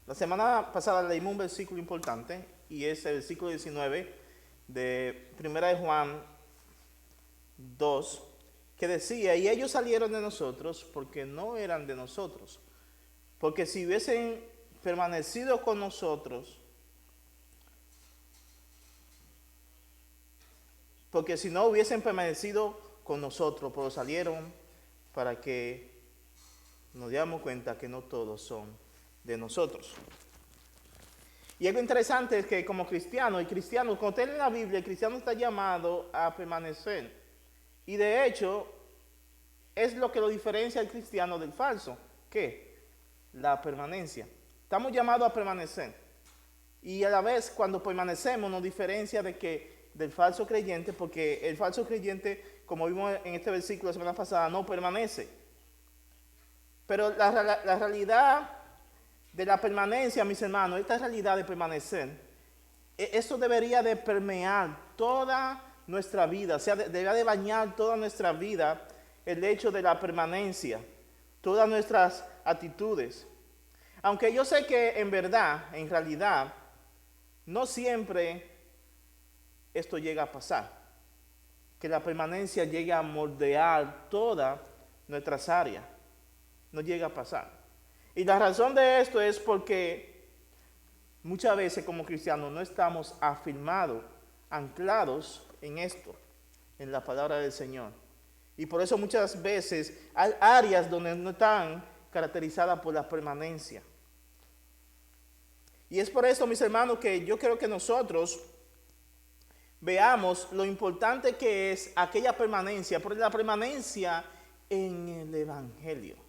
La semana pasada leímos un versículo importante y es el versículo 19 de Primera de Juan 2, que decía, y ellos salieron de nosotros porque no eran de nosotros, porque si hubiesen permanecido con nosotros, porque si no hubiesen permanecido con nosotros, pero salieron para que nos diéramos cuenta que no todos son de nosotros. Y algo interesante es que como cristiano, cuando usted lee la Biblia, el cristiano está llamado a permanecer. Y de hecho, es lo que lo diferencia al cristiano del falso. ¿Qué? La permanencia. Estamos llamados a permanecer. Y a la vez, cuando permanecemos, nos diferencia del falso creyente, porque el falso creyente, como vimos en este versículo la semana pasada, no permanece. Pero la realidad de la permanencia, mis hermanos, esta realidad de permanecer, eso debería de permear toda nuestra vida, o sea, debería de bañar toda nuestra vida el hecho de la permanencia, todas nuestras actitudes. Aunque yo sé que en verdad, en realidad, no siempre esto llega a pasar, que la permanencia llegue a moldear todas nuestras áreas, no llega a pasar. Y la razón de esto es porque muchas veces como cristianos no estamos afirmados, anclados en esto, en la palabra del Señor. Y por eso muchas veces hay áreas donde no están caracterizadas por la permanencia. Y es por eso, mis hermanos, que yo creo que nosotros veamos lo importante que es aquella permanencia, porque la permanencia en el Evangelio.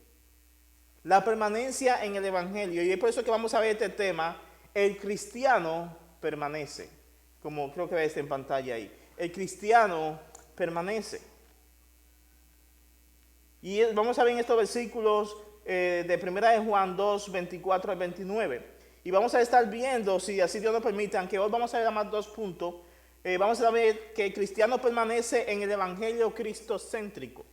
La permanencia en el Evangelio. Y es por eso que vamos a ver este tema. El cristiano permanece. Como creo que ves en pantalla ahí. El cristiano permanece. Y vamos a ver en estos versículos de 1 de Juan 2, 24 al 29. Y vamos a estar viendo, si así Dios nos permite, aunque hoy vamos a ver más 2 puntos. Vamos a ver que el cristiano permanece en el Evangelio cristocéntrico.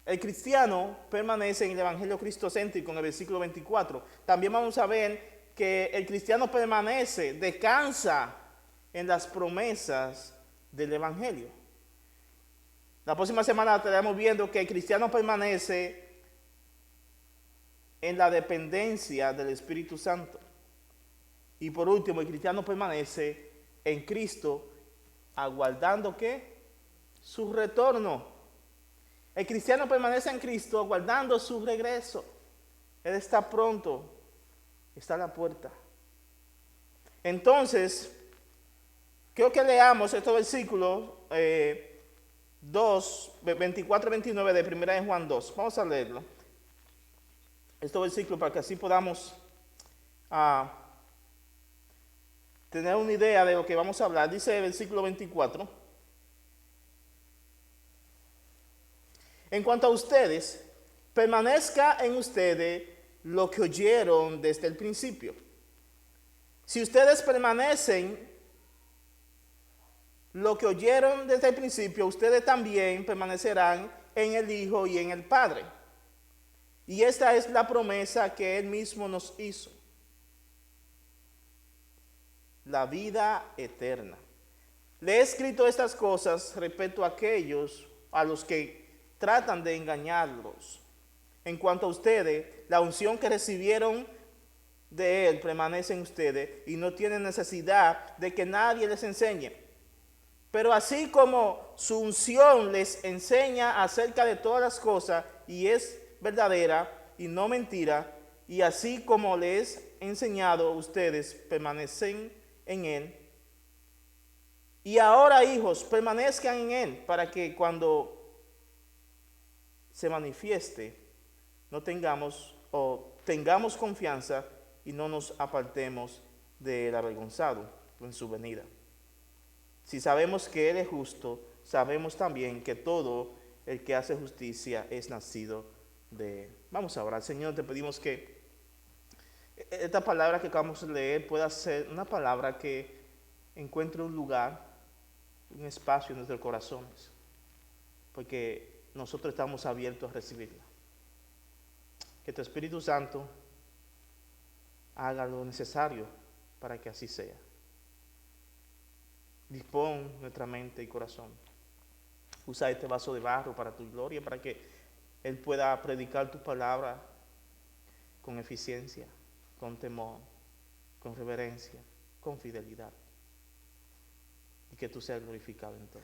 El cristiano permanece en el Evangelio cristocéntrico en el versículo 24. También vamos a ver que el cristiano permanece, descansa en las promesas del Evangelio. La próxima semana estaremos viendo que el cristiano permanece en la dependencia del Espíritu Santo. Y por último, el cristiano permanece en Cristo, aguardando ¿qué? Su retorno. El cristiano permanece en Cristo aguardando su regreso. Él está pronto, está a la puerta. Entonces, creo que leamos estos versículos 24 y 29 de 1 de Juan 2. Vamos a leerlo. Estos versículos para que así podamos tener una idea de lo que vamos a hablar. Dice el versículo 24. En cuanto a ustedes, permanezca en ustedes lo que oyeron desde el principio. Si ustedes permanecen lo que oyeron desde el principio, ustedes también permanecerán en el Hijo y en el Padre. Y esta es la promesa que Él mismo nos hizo. La vida eterna. Le he escrito estas cosas respecto a aquellos a los que tratan de engañarlos. En cuanto a ustedes, la unción que recibieron de Él permanece en ustedes y no tienen necesidad de que nadie les enseñe. Pero así como su unción les enseña acerca de todas las cosas y es verdadera y no mentira, y así como les he enseñado, ustedes permanecen en Él. Y ahora, hijos, permanezcan en Él para que cuando se manifieste, no tengamos confianza y no nos apartemos del avergonzado en su venida. Si sabemos que Él es justo, sabemos también que todo el que hace justicia es nacido de Él. Vamos a orar. Señor, te pedimos que esta palabra que acabamos de leer pueda ser una palabra que encuentre un lugar, un espacio en nuestros corazones, porque nosotros estamos abiertos a recibirla. Que tu Espíritu Santo haga lo necesario para que así sea. Dispón nuestra mente y corazón. Usa este vaso de barro para tu gloria, para que Él pueda predicar tu palabra con eficiencia, con temor, con reverencia, con fidelidad. Y que tú seas glorificado en todo.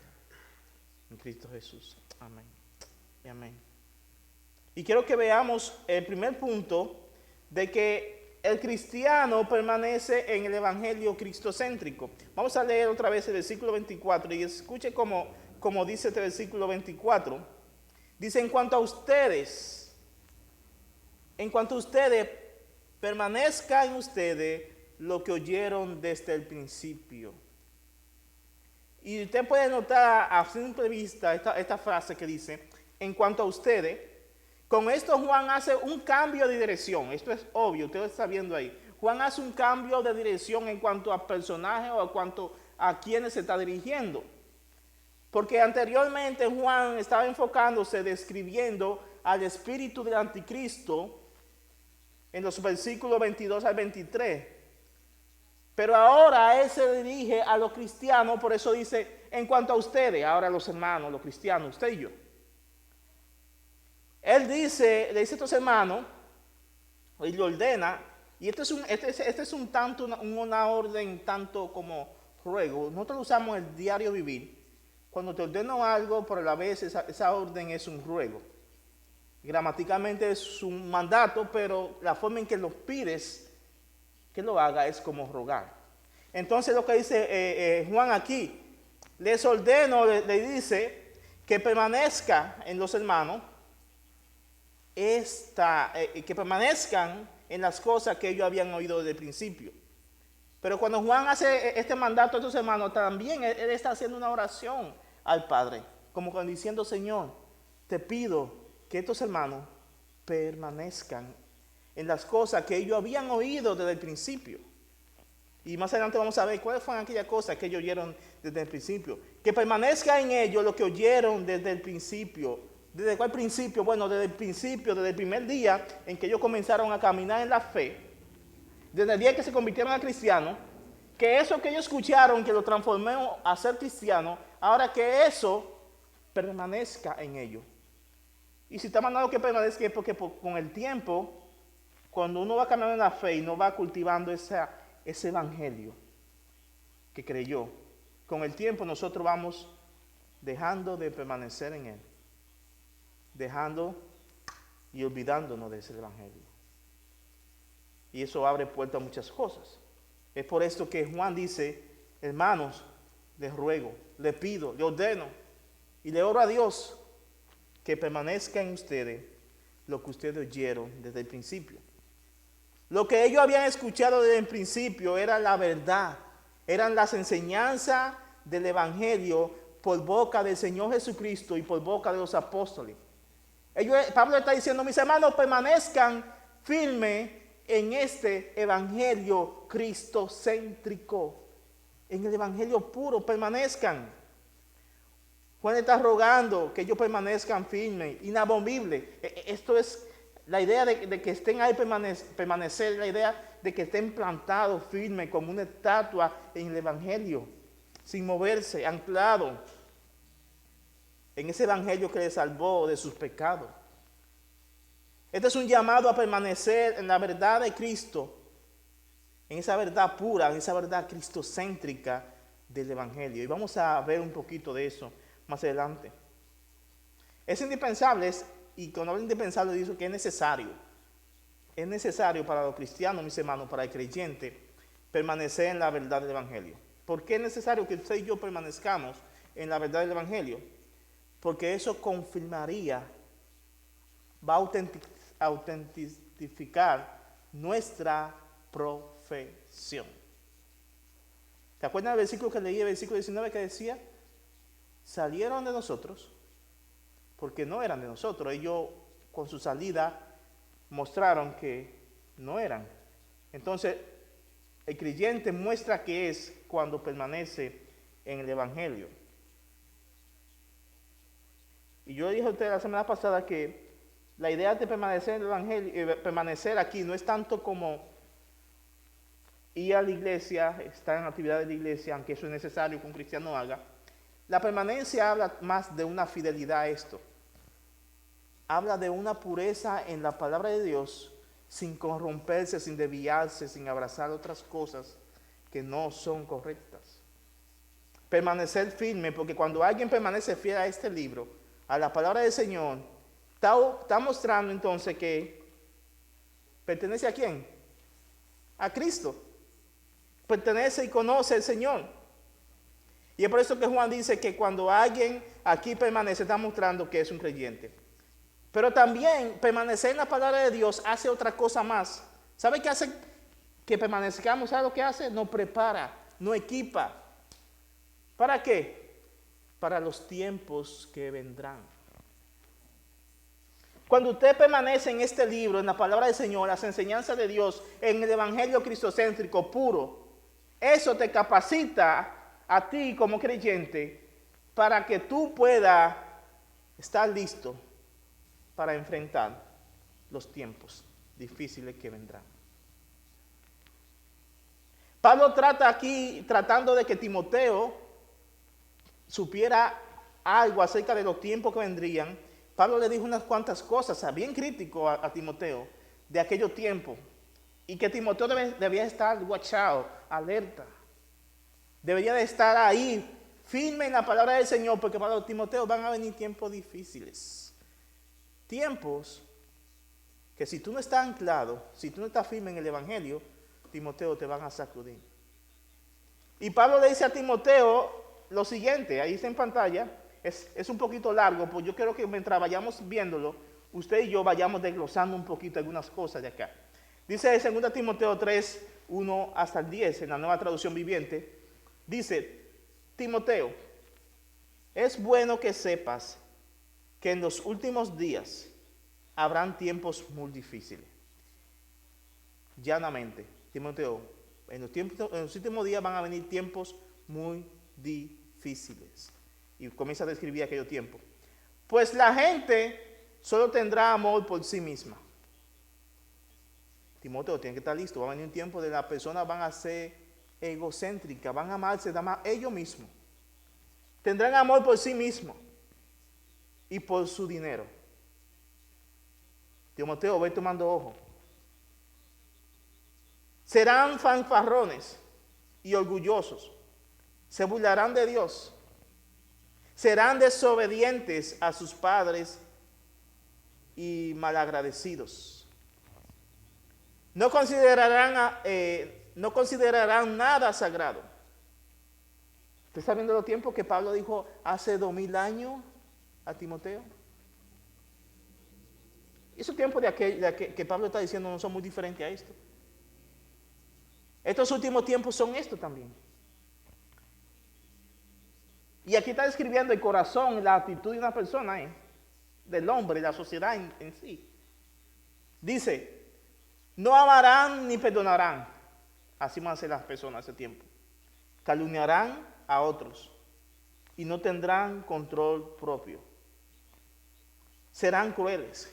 En Cristo Jesús. Amén. Y amén. Y quiero que veamos el primer punto de que el cristiano permanece en el evangelio cristocéntrico. Vamos a leer otra vez el versículo 24 y escuche como dice este versículo 24. Dice, en cuanto a ustedes, permanezca en ustedes lo que oyeron desde el principio. Y usted puede notar a simple vista esta frase que dice, en cuanto a ustedes. Con esto Juan hace un cambio de dirección. Esto es obvio, usted lo está viendo ahí. Juan hace un cambio de dirección en cuanto a personajes o en cuanto a quienes se está dirigiendo. Porque anteriormente Juan estaba enfocándose, describiendo al espíritu del anticristo en los versículos 22 al 23. Pero ahora él se dirige a los cristianos, por eso dice, en cuanto a ustedes, ahora los hermanos, los cristianos, usted y yo. Él le dice a estos hermanos, y le ordena, y este es una orden tanto como ruego. Nosotros usamos el diario vivir. Cuando te ordeno algo, por la vez esa orden es un ruego. Gramaticalmente es un mandato, pero la forma en que lo pides que lo haga es como rogar. Entonces lo que dice Juan aquí, les ordeno, le dice que permanezca en los hermanos, que permanezcan en las cosas que ellos habían oído desde el principio. Pero cuando Juan hace este mandato a estos hermanos, también él está haciendo una oración al Padre, como diciendo, Señor, te pido que estos hermanos permanezcan en las cosas que ellos habían oído desde el principio. Y más adelante vamos a ver cuáles fueron aquellas cosas que ellos oyeron desde el principio. Que permanezca en ellos lo que oyeron desde el principio. ¿Desde cuál principio? Bueno, desde el principio, desde el primer día en que ellos comenzaron a caminar en la fe. Desde el día que se convirtieron a cristianos. Que eso que ellos escucharon, que lo transformó a ser cristiano, ahora que eso permanezca en ellos. Y si está mandando que permanezca es porque con el tiempo, cuando uno va caminando en la fe y no va cultivando ese evangelio que creyó, con el tiempo nosotros vamos dejando de permanecer en él, dejando y olvidándonos de ese evangelio. Y eso abre puertas a muchas cosas. Es por esto que Juan dice, hermanos, les ruego, les pido, les ordeno y le oro a Dios que permanezca en ustedes lo que ustedes oyeron desde el principio. Lo que ellos habían escuchado desde el principio era la verdad, eran las enseñanzas del evangelio por boca del Señor Jesucristo y por boca de los apóstoles. Pablo está diciendo, mis hermanos, permanezcan firmes en este evangelio cristocéntrico, en el evangelio puro, permanezcan. Juan está rogando que ellos permanezcan firmes, inamovibles. Esto es la idea de que estén ahí permanecer, la idea de que estén plantados firmes como una estatua en el evangelio, sin moverse, anclado en ese evangelio que les salvó de sus pecados. Este es un llamado a permanecer en la verdad de Cristo, en esa verdad pura, en esa verdad cristocéntrica del evangelio. Y vamos a ver un poquito de eso más adelante. Es indispensable, y cuando hablo indispensable digo que es necesario para los cristianos, mis hermanos, para el creyente, permanecer en la verdad del evangelio. ¿Por qué es necesario que usted y yo permanezcamos en la verdad del evangelio? Porque eso confirmaría, va a autentificar nuestra profesión. ¿Te acuerdas del versículo que leí, el versículo 19 que decía? Salieron de nosotros, porque no eran de nosotros. Ellos con su salida mostraron que no eran. Entonces, el creyente muestra que es cuando permanece en el evangelio. Y yo dije a ustedes la semana pasada que la idea de permanecer en el evangelio, permanecer aquí, no es tanto como ir a la iglesia, estar en actividades de la iglesia, aunque eso es necesario que un cristiano haga. La permanencia habla más de una fidelidad a esto. Habla de una pureza en la palabra de Dios, sin corromperse, sin desviarse, sin abrazar otras cosas que no son correctas. Permanecer firme, porque cuando alguien permanece fiel a este libro, a la palabra del Señor, está mostrando entonces que pertenece a quién? A Cristo. Pertenece y conoce al Señor. Y es por eso que Juan dice que cuando alguien aquí permanece, está mostrando que es un creyente. Pero también permanecer en la palabra de Dios hace otra cosa más. ¿Sabe qué hace que permanezcamos? ¿Sabe lo que hace? Nos prepara, nos equipa. ¿Para qué? Para los tiempos que vendrán. Cuando usted permanece en este libro, en la palabra del Señor, las enseñanzas de Dios, en el evangelio cristocéntrico puro, eso te capacita a ti como creyente para que tú puedas estar listo para enfrentar los tiempos difíciles que vendrán. Pablo trata aquí, tratando de que Timoteo supiera algo acerca de los tiempos que vendrían. Pablo le dijo unas cuantas cosas, bien crítico a Timoteo, de aquellos tiempos. Y que Timoteo debía estar guachado, alerta. Debería de estar ahí, firme en la palabra del Señor, porque para Timoteo van a venir tiempos difíciles. Tiempos que si tú no estás anclado, si tú no estás firme en el Evangelio, Timoteo te van a sacudir. Y Pablo le dice a Timoteo lo siguiente, ahí está en pantalla, es un poquito largo, pues yo quiero que mientras vayamos viéndolo, usted y yo vayamos desglosando un poquito algunas cosas de acá. Dice 2 Timoteo 3, 1 hasta el 10, en la Nueva Traducción Viviente, dice, Timoteo, es bueno que sepas que en los últimos días habrán tiempos muy difíciles. Llanamente, Timoteo, en los últimos días van a venir tiempos muy difíciles. Y comienza a describir aquellos tiempos. Pues la gente solo tendrá amor por sí misma. Timoteo tiene que estar listo. Va a venir un tiempo de las personas van a ser egocéntricas, van a amarse nada más ellos mismos. Tendrán amor por sí mismos y por su dinero. Timoteo, ve tomando ojo. Serán fanfarrones y orgullosos. Se burlarán de Dios. Serán desobedientes a sus padres y malagradecidos. No considerarán nada sagrado. ¿Usted está viendo los tiempos que Pablo dijo hace 2000 años a Timoteo? Esos tiempos que Pablo está diciendo no son muy diferentes a esto. Estos últimos tiempos son esto también. Y aquí está describiendo el corazón, la actitud de una persona, del hombre, de la sociedad en sí. Dice, no amarán ni perdonarán. Así van a ser las personas ese tiempo. Calumniarán a otros y no tendrán control propio. Serán crueles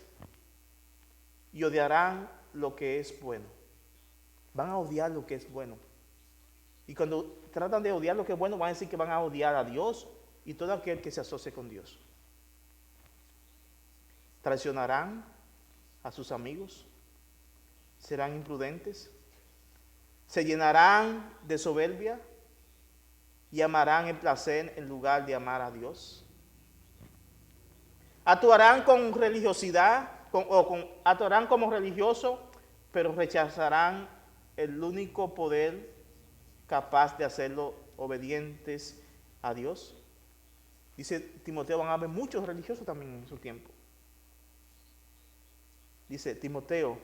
y odiarán lo que es bueno. Van a odiar lo que es bueno. Y cuando tratan de odiar lo que es bueno, van a decir que van a odiar a Dios y todo aquel que se asocie con Dios. Traicionarán a sus amigos, serán imprudentes, se llenarán de soberbia y amarán el placer en lugar de amar a Dios. Actuarán con religiosidad, actuarán como religiosos, pero rechazarán el único poder capaz de hacerlo obedientes a Dios. Dice Timoteo, van a haber muchos religiosos también en su tiempo. Dice Timoteo,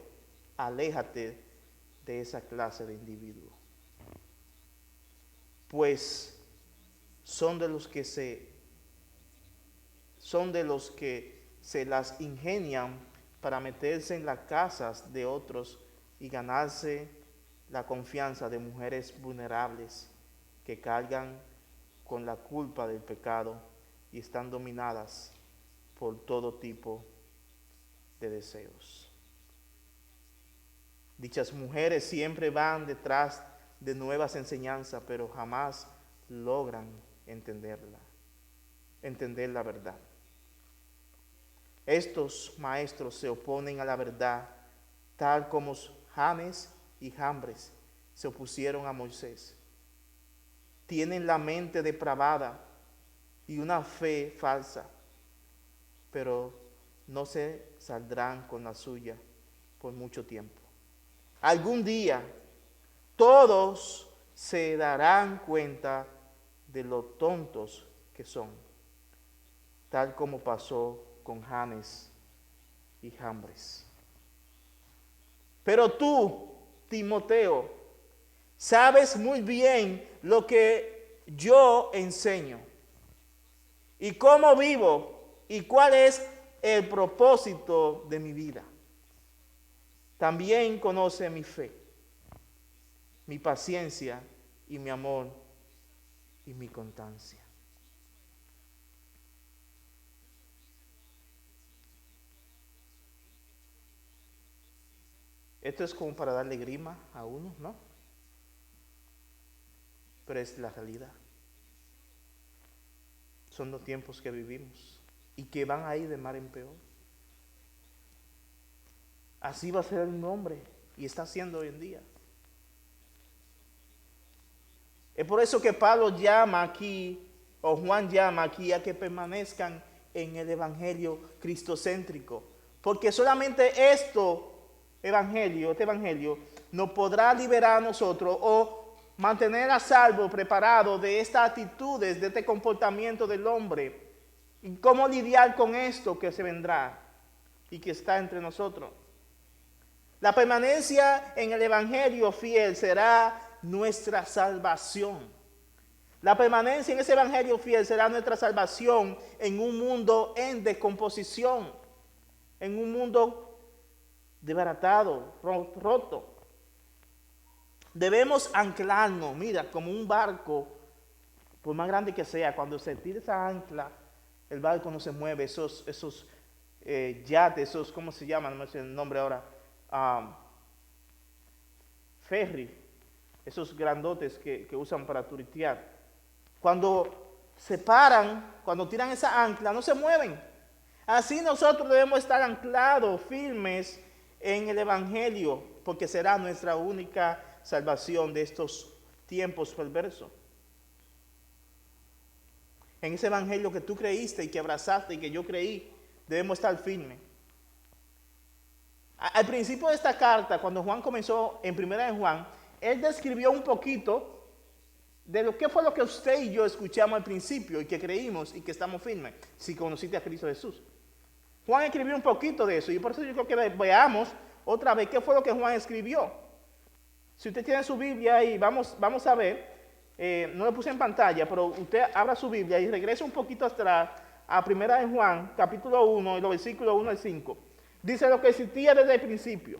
aléjate de esa clase de individuos, pues son de los que se las ingenian para meterse en las casas de otros y ganarse la confianza de mujeres vulnerables que cargan con la culpa del pecado y están dominadas por todo tipo de deseos. Dichas mujeres siempre van detrás de nuevas enseñanzas, pero jamás logran entender la verdad. Estos maestros se oponen a la verdad, tal como Janes y Jambres se opusieron a Moisés. Tienen la mente depravada y una fe falsa, pero no se saldrán con la suya por mucho tiempo. Algún día todos se darán cuenta de lo tontos que son, tal como pasó con Janes y Jambres. Pero tú, Timoteo, sabes muy bien lo que yo enseño y cómo vivo y cuál es el propósito de mi vida. También conoce mi fe, mi paciencia y mi amor y mi constancia. Esto es como para darle grima a uno, ¿no? Pero es la realidad. Son los tiempos que vivimos y que van a ir de mal en peor. Así va a ser un hombre y está siendo hoy en día. Es por eso que Pablo llama aquí, o Juan llama aquí, a que permanezcan en el evangelio cristocéntrico. Porque solamente este evangelio, nos podrá liberar a nosotros o mantener a salvo, preparado de estas actitudes, de este comportamiento del hombre. Y cómo lidiar con esto que se vendrá y que está entre nosotros. La permanencia en el evangelio fiel será nuestra salvación. La permanencia en ese evangelio fiel será nuestra salvación en un mundo en descomposición, en un mundo desbaratado, roto. Debemos anclarnos, mira, como un barco, por más grande que sea, cuando se tira esa ancla, el barco no se mueve, esos yates, esos, ¿cómo se llaman? No sé el nombre ahora. Ferry, esos grandotes que usan para turistear. Cuando se paran, cuando tiran esa ancla, no se mueven. Así nosotros debemos estar anclados, firmes en el evangelio, porque será nuestra única salvación de estos tiempos perversos. En ese evangelio que tú creíste y que abrazaste y que yo creí, debemos estar firmes. Al principio de esta carta, cuando Juan comenzó en primera de Juan, él describió un poquito de lo que fue lo que usted y yo escuchamos al principio y que creímos y que estamos firmes, si conociste a Cristo Jesús. Juan escribió un poquito de eso y por eso yo creo que veamos otra vez qué fue lo que Juan escribió. Si usted tiene su Biblia ahí, vamos a ver, no lo puse en pantalla, pero usted abra su Biblia y regrese un poquito atrás a primera de Juan, capítulo 1, y los versículos 1 al 5. Dice lo que existía desde el principio,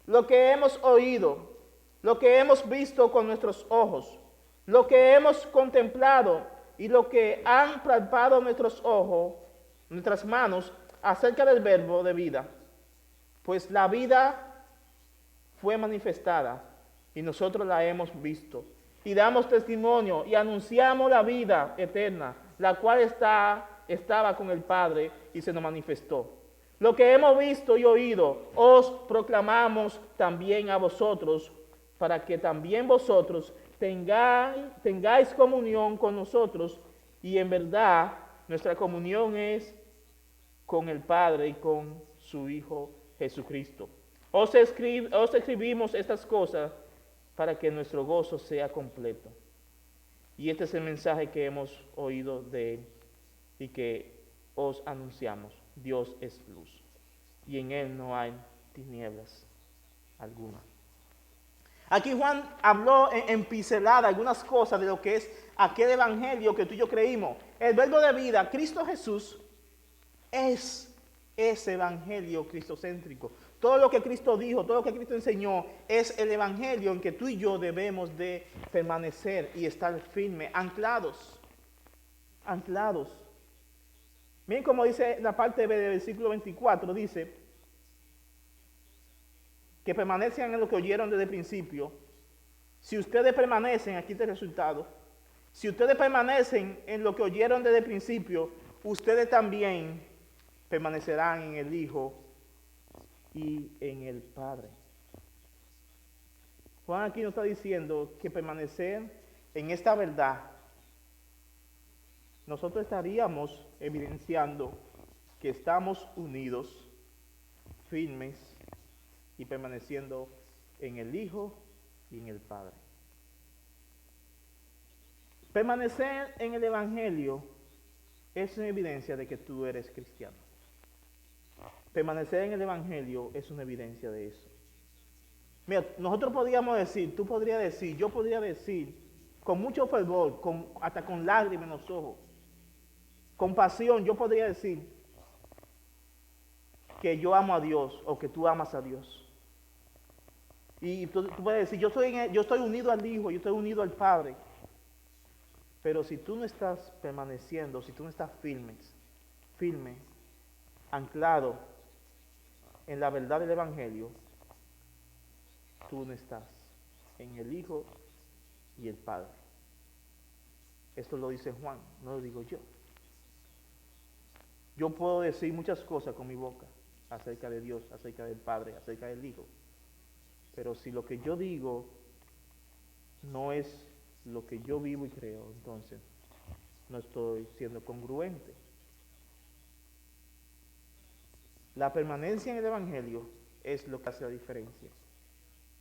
lo que hemos oído, lo que hemos visto con nuestros ojos, lo que hemos contemplado y lo que han palpado nuestros ojos, nuestras manos, acerca del verbo de vida. Pues la vida fue manifestada y nosotros la hemos visto. Y damos testimonio y anunciamos la vida eterna, la cual estaba con el Padre y se nos manifestó. Lo que hemos visto y oído, os proclamamos también a vosotros, para que también vosotros tengáis comunión con nosotros, y en verdad nuestra comunión es con el Padre y con su Hijo Jesucristo. Os escribimos estas cosas para que nuestro gozo sea completo. Y este es el mensaje que hemos oído de Él y que os anunciamos. Dios es luz y en Él no hay tinieblas alguna. Aquí Juan habló en pincelada algunas cosas de lo que es aquel evangelio que tú y yo creímos. El verbo de vida, Cristo Jesús, es ese evangelio cristocéntrico. Todo lo que Cristo dijo, todo lo que Cristo enseñó, es el evangelio en que tú y yo debemos de permanecer y estar firmes, anclados. Anclados. Miren como dice la parte B del versículo 24, dice que permanezcan en lo que oyeron desde el principio, Si ustedes permanecen, aquí está el resultado. Si ustedes permanecen en lo que oyeron desde el principio, ustedes también permanecerán en el Hijo y en el Padre. Juan aquí nos está diciendo que permanecer en esta verdad, nosotros estaríamos evidenciando que estamos unidos, firmes y permaneciendo en el Hijo y en el Padre. Permanecer en el Evangelio es una evidencia de que tú eres cristiano. Permanecer en el Evangelio es una evidencia de eso. Mira, nosotros podríamos decir, tú podrías decir, yo podría decir, con mucho fervor, hasta con lágrimas en los ojos, con pasión, yo podría decir que yo amo a Dios o que tú amas a Dios. Y tú puedes decir, yo estoy unido al Hijo, yo estoy unido al Padre. Pero si tú no estás permaneciendo, si tú no estás firme, anclado en la verdad del Evangelio, tú no estás en el Hijo y el Padre. Esto lo dice Juan, no lo digo yo. Yo puedo decir muchas cosas con mi boca acerca de Dios, acerca del Padre, acerca del Hijo. Pero si lo que yo digo no es lo que yo vivo y creo, entonces no estoy siendo congruente. La permanencia en el Evangelio es lo que hace la diferencia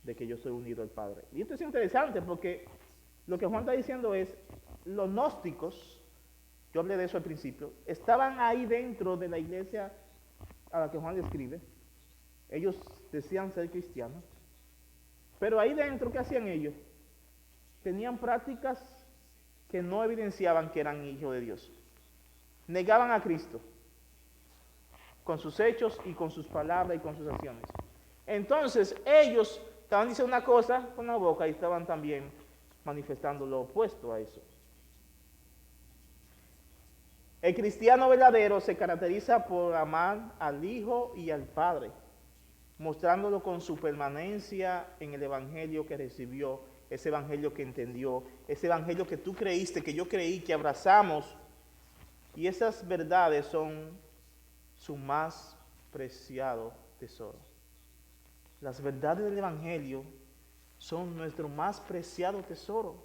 de que yo soy unido al Padre. Y esto es interesante porque lo que Juan está diciendo es, los gnósticos, yo hablé de eso al principio, estaban ahí dentro de la iglesia a la que Juan describe. Ellos decían ser cristianos, pero ahí dentro, ¿qué hacían ellos? Tenían prácticas que no evidenciaban que eran hijos de Dios. Negaban a Cristo con sus hechos y con sus palabras y con sus acciones. Entonces ellos estaban diciendo una cosa con la boca y estaban también manifestando lo opuesto a eso. El cristiano verdadero se caracteriza por amar al Hijo y al Padre, mostrándolo con su permanencia en el Evangelio que recibió, ese Evangelio que entendió, ese Evangelio que tú creíste, que yo creí, que abrazamos. Y esas verdades son su más preciado tesoro. Las verdades del Evangelio son nuestro más preciado tesoro.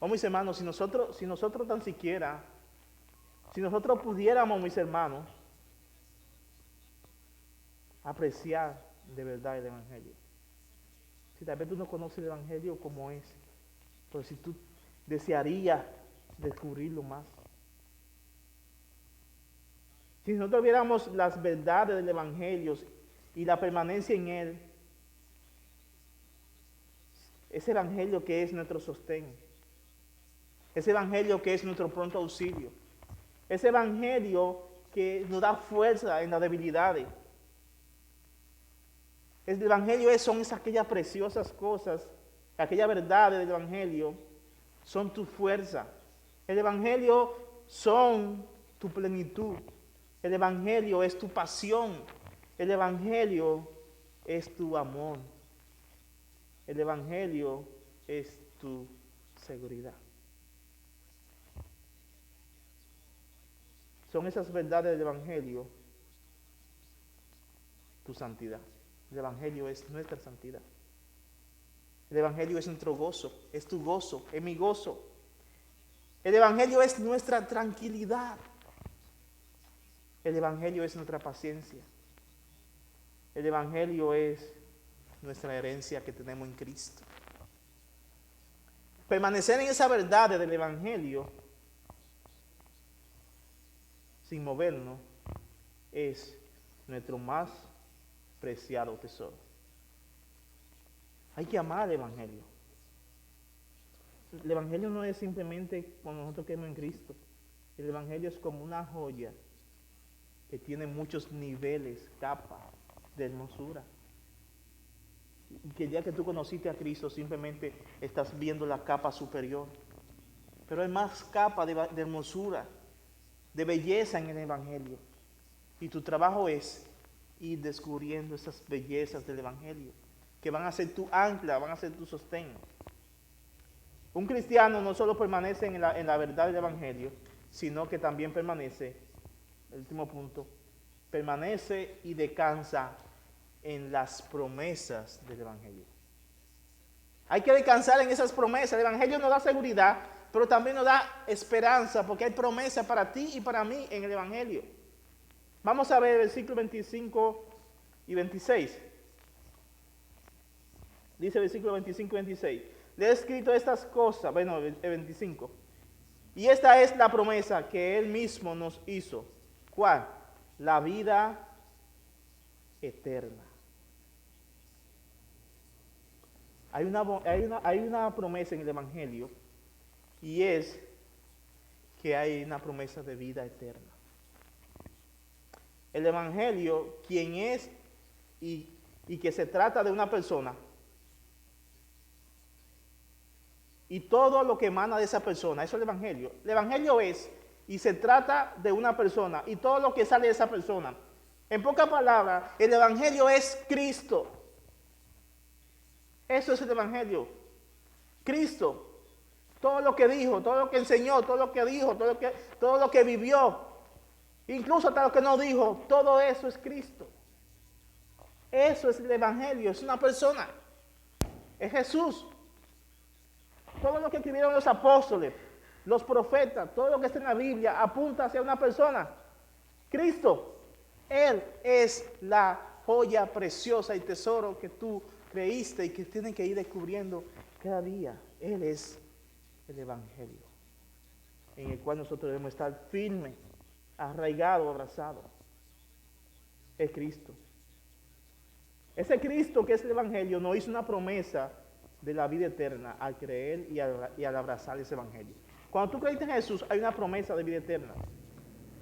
Oh, mis hermanos, si nosotros tan siquiera, si nosotros pudiéramos, mis hermanos, apreciar de verdad el Evangelio. Si tal vez tú no conoces el Evangelio como es, pero si tú desearías descubrirlo más. Si nosotros viéramos las verdades del Evangelio y la permanencia en él, ese Evangelio que es nuestro sostén, ese Evangelio que es nuestro pronto auxilio, ese Evangelio que nos da fuerza en las debilidades. El Evangelio son aquellas preciosas cosas, aquellas verdades del Evangelio son tu fuerza. El Evangelio son tu plenitud. El Evangelio es tu pasión. El Evangelio es tu amor. El Evangelio es tu seguridad. Son esas verdades del Evangelio tu santidad. El Evangelio es nuestra santidad. El Evangelio es nuestro gozo, es tu gozo, es mi gozo. El Evangelio es nuestra tranquilidad. El Evangelio es nuestra paciencia. El Evangelio es nuestra herencia que tenemos en Cristo. Permanecer en esa verdad del Evangelio sin movernos es nuestro más preciado tesoro. Hay que amar el Evangelio. El Evangelio no es simplemente cuando nosotros creemos en Cristo. El Evangelio es como una joya que tiene muchos niveles, capas de hermosura. Y que el día que tú conociste a Cristo simplemente estás viendo la capa superior. Pero hay más capas de hermosura, de belleza en el Evangelio. Y tu trabajo es ir descubriendo esas bellezas del Evangelio, que van a ser tu ancla, van a ser tu sostén. Un cristiano no solo permanece en la verdad del Evangelio, sino que también permanece, el último punto, permanece y descansa en las promesas del Evangelio. Hay que descansar en esas promesas. El Evangelio nos da seguridad, pero también nos da esperanza, porque hay promesas para ti y para mí en el Evangelio. Vamos a ver versículos 25 y 26. Dice versículos 25 y 26. Le he escrito estas cosas, bueno, el 25. Y esta es la promesa que Él mismo nos hizo. ¿Cuál? La vida eterna. Hay una promesa en el Evangelio, y es que hay una promesa de vida eterna. El Evangelio, quien es y que se trata de una persona, y todo lo que emana de esa persona, eso es el Evangelio. El Evangelio es y se trata de una persona y todo lo que sale de esa persona. En pocas palabras, el Evangelio es Cristo. Eso es el Evangelio. Cristo. Todo lo que dijo, todo lo que enseñó, todo lo que dijo, todo lo que vivió, incluso hasta lo que no dijo, todo eso es Cristo. Eso es el Evangelio, es una persona. Es Jesús. Todo lo que escribieron los apóstoles, los profetas, todo lo que está en la Biblia apunta hacia una persona. Cristo. Él es la joya preciosa y tesoro que tú creíste y que tienes que ir descubriendo cada día. Él es el Evangelio, en el cual nosotros debemos estar firmes, arraigados, abrazados. Es Cristo. Ese Cristo que es el Evangelio nos hizo una promesa de la vida eterna al creer y al abrazar ese Evangelio. Cuando tú creíste en Jesús, hay una promesa de vida eterna.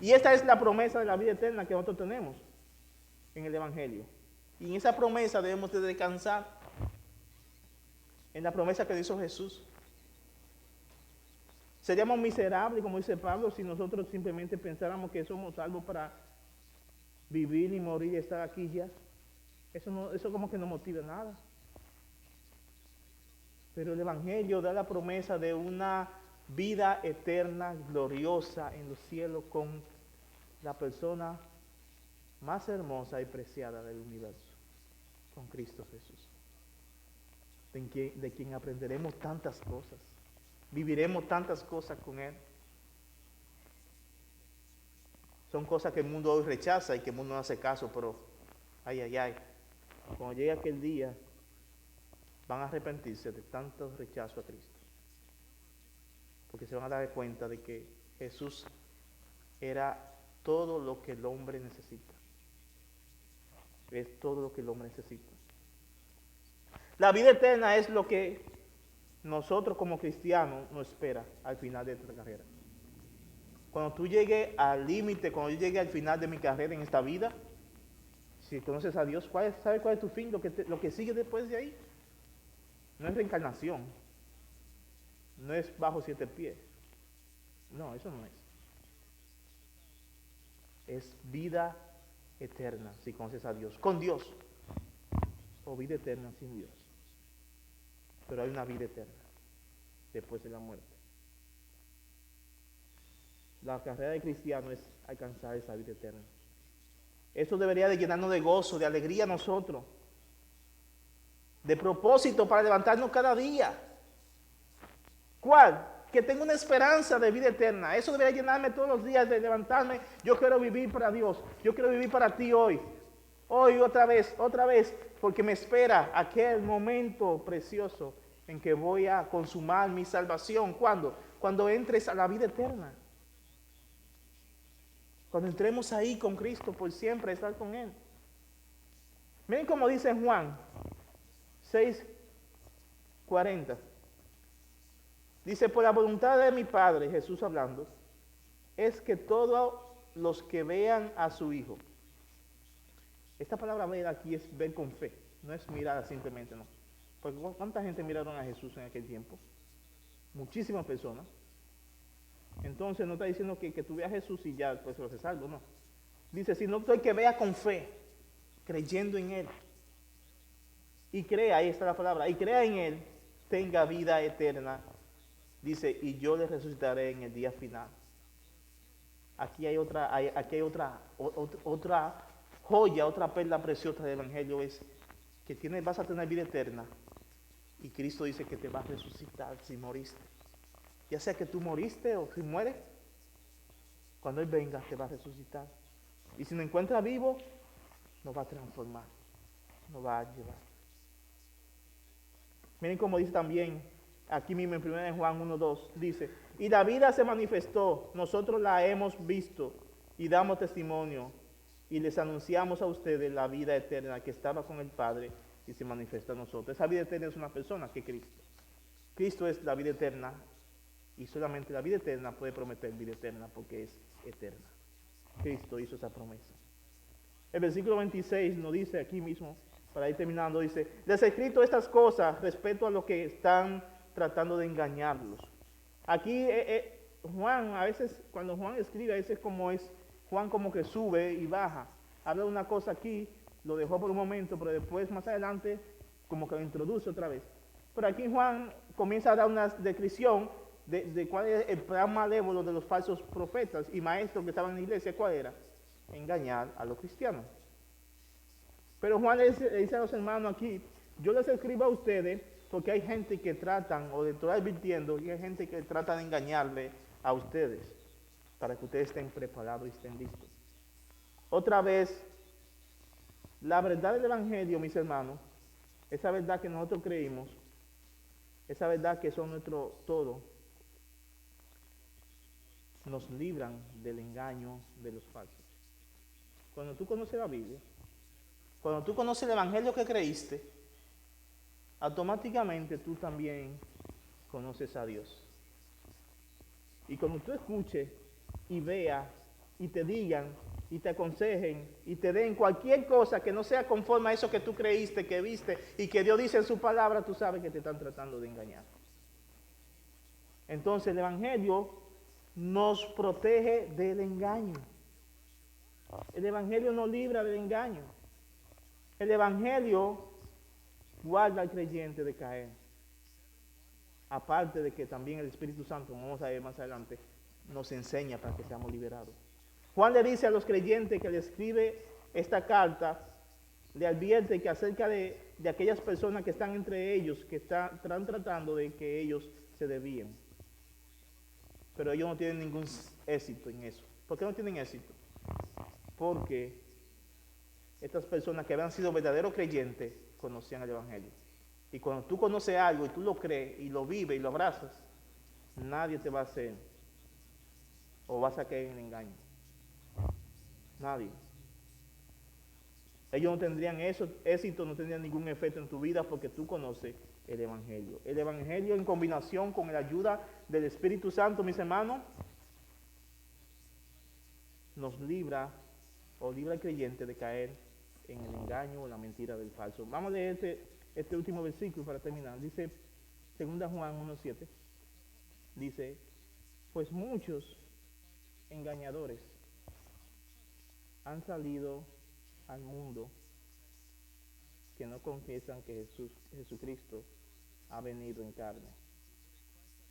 Y esta es la promesa de la vida eterna que nosotros tenemos en el Evangelio. Y en esa promesa debemos de descansar, en la promesa que hizo Jesús. Seríamos miserables, como dice Pablo, si nosotros simplemente pensáramos que somos salvos para vivir y morir y estar aquí ya. Eso como que no motiva nada. Pero el Evangelio da la promesa de una vida eterna, gloriosa en los cielos con la persona más hermosa y preciada del universo, con Cristo Jesús, de quien aprenderemos tantas cosas, viviremos tantas cosas con Él. Son cosas que el mundo hoy rechaza y que el mundo no hace caso, pero ay, cuando llegue aquel día van a arrepentirse de tanto rechazo a Cristo, porque se van a dar cuenta de que Jesús era todo lo que el hombre necesita. Es todo lo que el hombre necesita. La vida eterna es lo que nosotros como cristianos nos espera al final de esta carrera. Cuando tú llegues al límite, cuando yo llegue al final de mi carrera en esta vida, si conoces a Dios, ¿sabes cuál es tu fin? Lo que sigue después de ahí. No es reencarnación. No es bajo 7 pies. No, eso no es. Es vida eterna si conoces a Dios. Con Dios. O vida eterna sin Dios. Pero hay una vida eterna después de la muerte. La carrera de cristiano es alcanzar esa vida eterna. Eso debería de llenarnos de gozo, de alegría a nosotros. De propósito para levantarnos cada día. ¿Cuál? Que tengo una esperanza de vida eterna. Eso debería llenarme todos los días de levantarme. Yo quiero vivir para Dios. Yo quiero vivir para ti hoy. Hoy otra vez, porque me espera aquel momento precioso en que voy a consumar mi salvación. ¿Cuándo? Cuando entres a la vida eterna. Cuando entremos ahí con Cristo por siempre, estar con Él. Miren cómo dice Juan 6:40. Dice, por la voluntad de mi Padre, Jesús hablando, es que todos los que vean a su Hijo. Esta palabra ver aquí es ver con fe, no es mirar simplemente, no. Porque ¿cuánta gente miraron a Jesús en aquel tiempo? Muchísimas personas. Entonces no está diciendo que tú veas a Jesús y ya pues lo haces salvo, no. Dice, sino que vea con fe, creyendo en Él. y crea, ahí está la palabra, y crea en Él, tenga vida eterna. Dice, y yo le resucitaré en el día final. Aquí hay otra joya, otra perla preciosa del Evangelio, es que vas a tener vida eterna. Y Cristo dice que te va a resucitar si moriste. Ya sea que tú moriste o si mueres, cuando Él venga te va a resucitar. Y si nos encuentra vivo, nos va a transformar, nos va a llevar. Miren cómo dice también, aquí mismo en 1 Juan 1:2, dice, y la vida se manifestó, nosotros la hemos visto y damos testimonio y les anunciamos a ustedes la vida eterna que estaba con el Padre y se manifiesta a nosotros. Esa vida eterna es una persona que es Cristo. Cristo es la vida eterna y solamente la vida eterna puede prometer vida eterna porque es eterna. Cristo hizo esa promesa. El versículo 26 nos dice aquí mismo, para ir terminando, dice, les he escrito estas cosas respecto a lo que están tratando de engañarlos. Aquí Juan, a veces cuando Juan escribe, a veces Juan como que sube y baja. Habla de una cosa aquí, lo dejó por un momento, pero después más adelante como que lo introduce otra vez. Pero aquí Juan comienza a dar una descripción de cuál es el plan malévolo de los falsos profetas y maestros que estaban en la iglesia. ¿Cuál era? Engañar a los cristianos. Pero Juan le dice a los hermanos aquí, yo les escribo a ustedes porque hay gente que tratan, o de estoy advirtiendo, y hay gente que trata de engañarle a ustedes, para que ustedes estén preparados y estén listos. Otra vez, la verdad del Evangelio, mis hermanos, esa verdad que nosotros creímos, esa verdad que son nuestro todo, nos libran del engaño de los falsos. Cuando tú conoces la Biblia, cuando tú conoces el Evangelio que creíste, automáticamente tú también conoces a Dios. Y cuando tú escuches y veas y te digan y te aconsejen y te den cualquier cosa que no sea conforme a eso que tú creíste, que viste y que Dios dice en su palabra, tú sabes que te están tratando de engañar. Entonces el Evangelio nos protege del engaño. El Evangelio nos libra del engaño. El Evangelio guarda al creyente de caer. Aparte de que también el Espíritu Santo, como vamos a ver más adelante, nos enseña para que seamos liberados. Juan le dice a los creyentes que le escribe esta carta, le advierte que acerca de aquellas personas que están entre ellos, que están tratando de que ellos se desvíen. Pero ellos no tienen ningún éxito en eso. ¿Por qué no tienen éxito? Porque estas personas que habían sido verdaderos creyentes conocían el Evangelio. Y cuando tú conoces algo y tú lo crees y lo vives y lo abrazas, nadie te va a hacer o vas a caer en engaño. Nadie. Ellos no tendrían éxito, no tendrían ningún efecto en tu vida porque tú conoces el Evangelio. El Evangelio en combinación con la ayuda del Espíritu Santo, mis hermanos, nos libra o libra al creyente de caer en el engaño o la mentira del falso. Vamos a leer este último versículo para terminar. Dice 2 Juan 1:7. Dice, pues muchos engañadores han salido al mundo que no confiesan que Jesucristo ha venido en carne.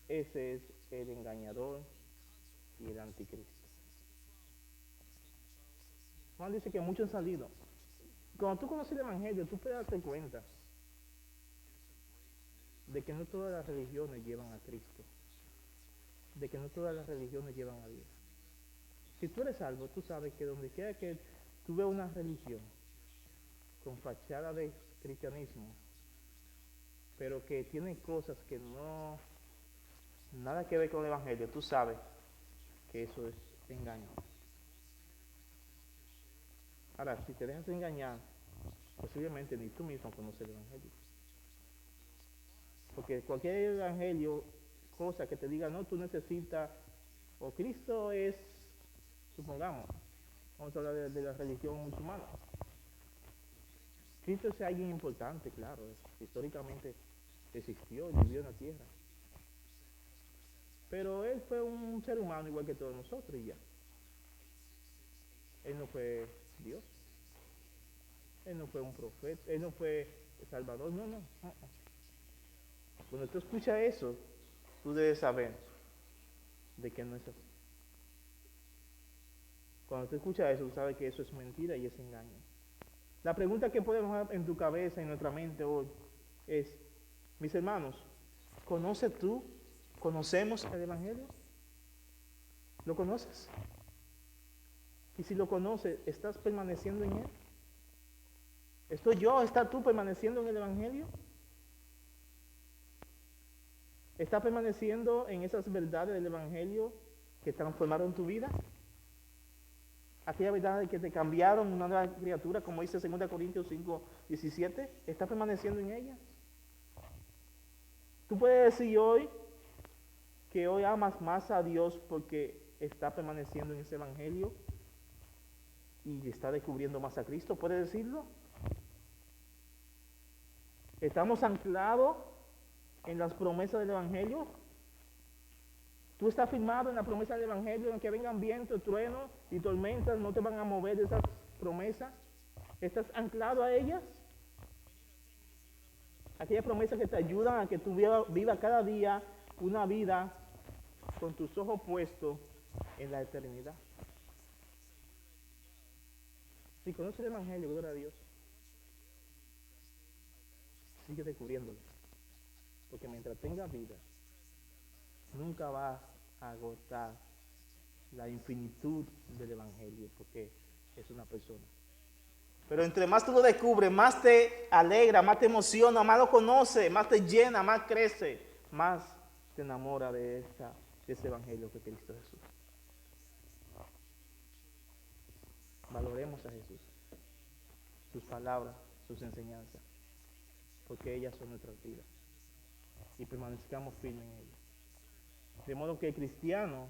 Ese es el engañador y el anticristo. Juan dice que muchos han salido. Cuando tú conoces el Evangelio, tú puedes darte cuenta de que no todas las religiones llevan a Cristo, de que no todas las religiones llevan a Dios. Si tú eres salvo, tú sabes que donde quiera que tú veas una religión con fachada de cristianismo, pero que tiene cosas que no, nada que ver con el Evangelio, tú sabes que eso es engaño. Ahora, si te dejas engañar, posiblemente ni tú mismo conoces el Evangelio. Porque cualquier evangelio, cosa que te diga, no, tú necesitas, o Cristo es, supongamos, vamos a hablar de la religión musulmana. Cristo es alguien importante, claro, históricamente existió y vivió en la tierra. Pero Él fue un ser humano igual que todos nosotros y ya. Él no fue Dios. Él no fue un profeta, Él no fue Salvador, no, no. Cuando tú escuchas eso, tú debes saber de que no es así. Cuando tú escuchas eso, tú sabes que eso es mentira y es engaño. La pregunta que podemos hacer en tu cabeza, en nuestra mente hoy, es, mis hermanos, ¿conoces tú? ¿Conocemos el Evangelio? ¿Lo conoces? Y si lo conoces, ¿estás permaneciendo en él? ¿Estoy yo? ¿Estás tú permaneciendo en el Evangelio? ¿Estás permaneciendo en esas verdades del Evangelio que transformaron tu vida? Aquellas verdades que te cambiaron una nueva criatura, como dice 2 Corintios 5:17, ¿estás permaneciendo en ellas? Tú puedes decir hoy que hoy amas más a Dios porque está permaneciendo en ese Evangelio y está descubriendo más a Cristo. ¿Puedes decirlo? ¿Estamos anclados en las promesas del Evangelio? Tú estás firmado en la promesa del Evangelio, en que vengan vientos, truenos y tormentas, no te van a mover de esas promesas. ¿Estás anclado a ellas? Aquellas promesas que te ayudan a que tú vivas cada día una vida con tus ojos puestos en la eternidad. Si conoces el Evangelio, gloria a Dios, sigue descubriéndolo. Porque mientras tengas vida, nunca vas a agotar la infinitud del Evangelio, porque es una persona. Pero entre más tú lo descubres, más te alegra, más te emociona, más lo conoces, más te llena, más crece, más te enamora de ese Evangelio que es Cristo Jesús. Valoremos a Jesús, sus palabras, sus enseñanzas, porque ellas son nuestras vidas. Y permanezcamos firmes en ellas. De modo que el cristiano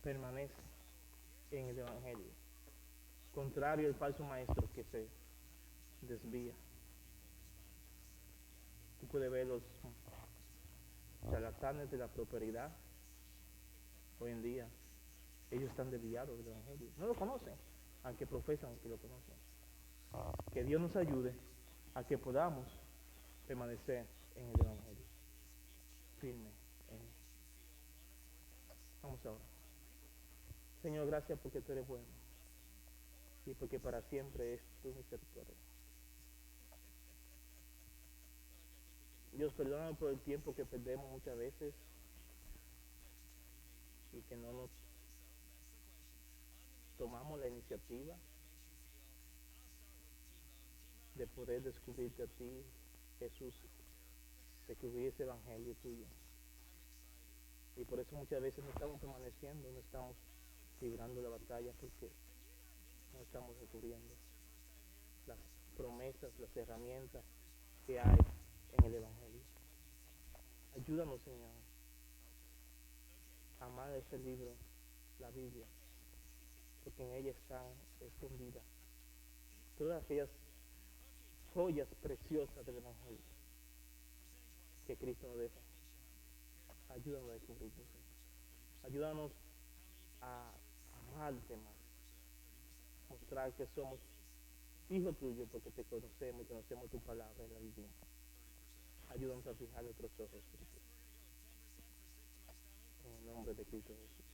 permanece en el Evangelio, contrario al falso maestro que se desvía. Tú puedes ver los charlatanes de la prosperidad hoy en día. Ellos están desviados del Evangelio. No lo conocen, aunque profesan que lo conocen. Que Dios nos ayude a que podamos permanecer en el Evangelio, firme en él. Vamos ahora. Señor, gracias porque tú eres bueno y porque para siempre es tu misericordia. Dios, perdónanos por el tiempo que perdemos muchas veces y que no nos tomamos la iniciativa de poder descubrirte a ti, Jesús, descubrir ese Evangelio tuyo. Y por eso muchas veces no estamos permaneciendo, no estamos librando la batalla porque no estamos descubriendo las promesas, las herramientas que hay en el Evangelio. Ayúdanos, Señor, a amar ese libro, la Biblia, porque en ella están escondidas todas aquellas joyas preciosas del Evangelio que Cristo nos deja. Ayúdanos a descubrirlo, Señor. Ayúdanos a amarte más, mostrar que somos hijos tuyos porque te conocemos y conocemos tu palabra en la Biblia. Ayúdanos a fijar nuestros ojos en ti. En el nombre de Cristo Jesús.